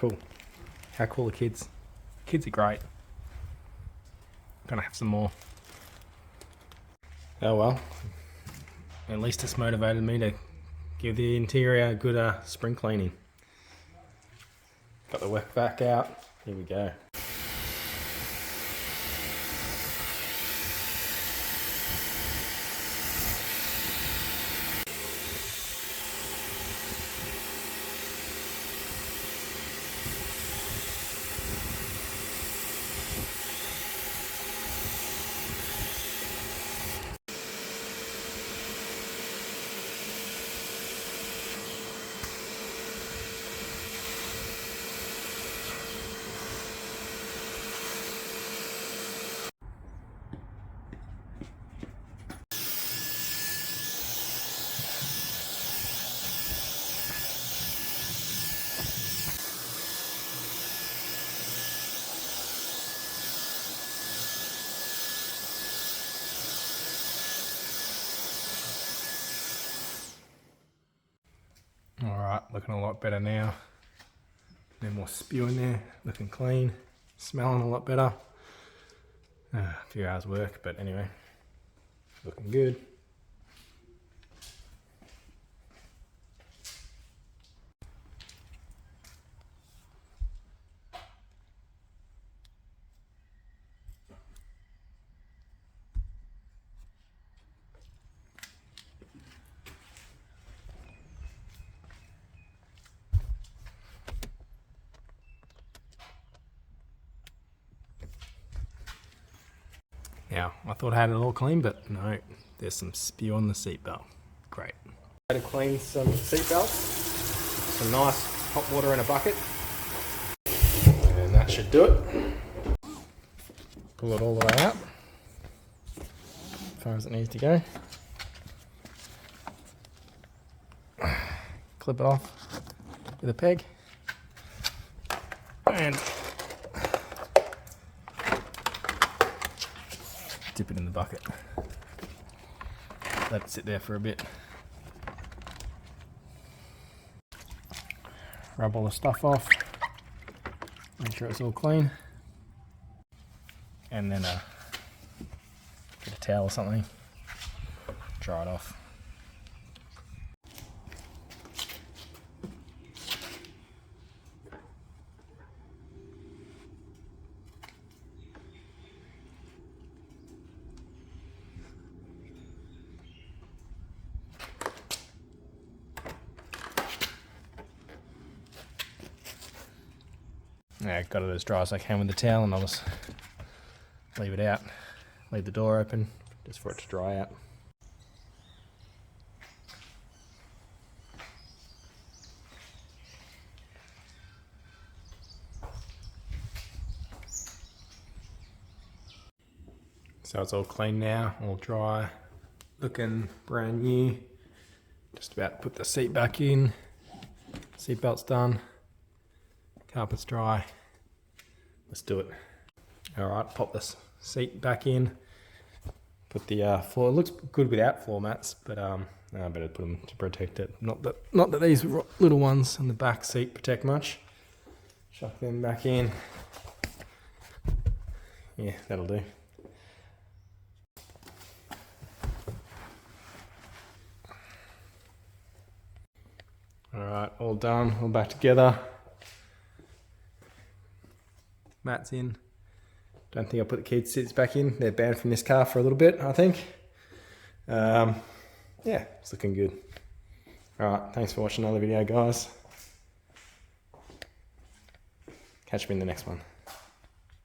cool. How cool are kids? Kids are great. Gonna have some more. Oh well. At least it's motivated me to give the interior a good spring cleaning. Got the wet vac out. Here we go. Alright, looking a lot better now. No more spew in there, looking clean, smelling a lot better. A few hours work, but anyway, looking good. Now, I thought I had it all clean, but no, there's some spew on the seatbelt. Great. I had to clean some seatbelts, some nice hot water in a bucket, and that should do it. Pull it all the way out, as far as it needs to go. Clip it off with a peg, and dip it in the bucket. Let it sit there for a bit. Rub all the stuff off. Make sure it's all clean. And then get a towel or something. Dry it off. Yeah, got it as dry as I can with the towel, and I'll just leave it out. Leave the door open just for it to dry out. So it's all clean now, all dry, looking brand new. Just about to put the seat back in. Seatbelt's done. Carpet's dry. Let's do it. Alright, pop this seat back in. Put the floor, it looks good without floor mats, but I better put them to protect it. Not that these little ones on the back seat protect much. Chuck them back in. Yeah, that'll do. Alright, all done, all back together. Mats in. Don't think I'll put the kids' seats back in. They're banned from this car for a little bit, I think. Yeah, it's looking good. Alright, thanks for watching another video, guys. Catch me in the next one.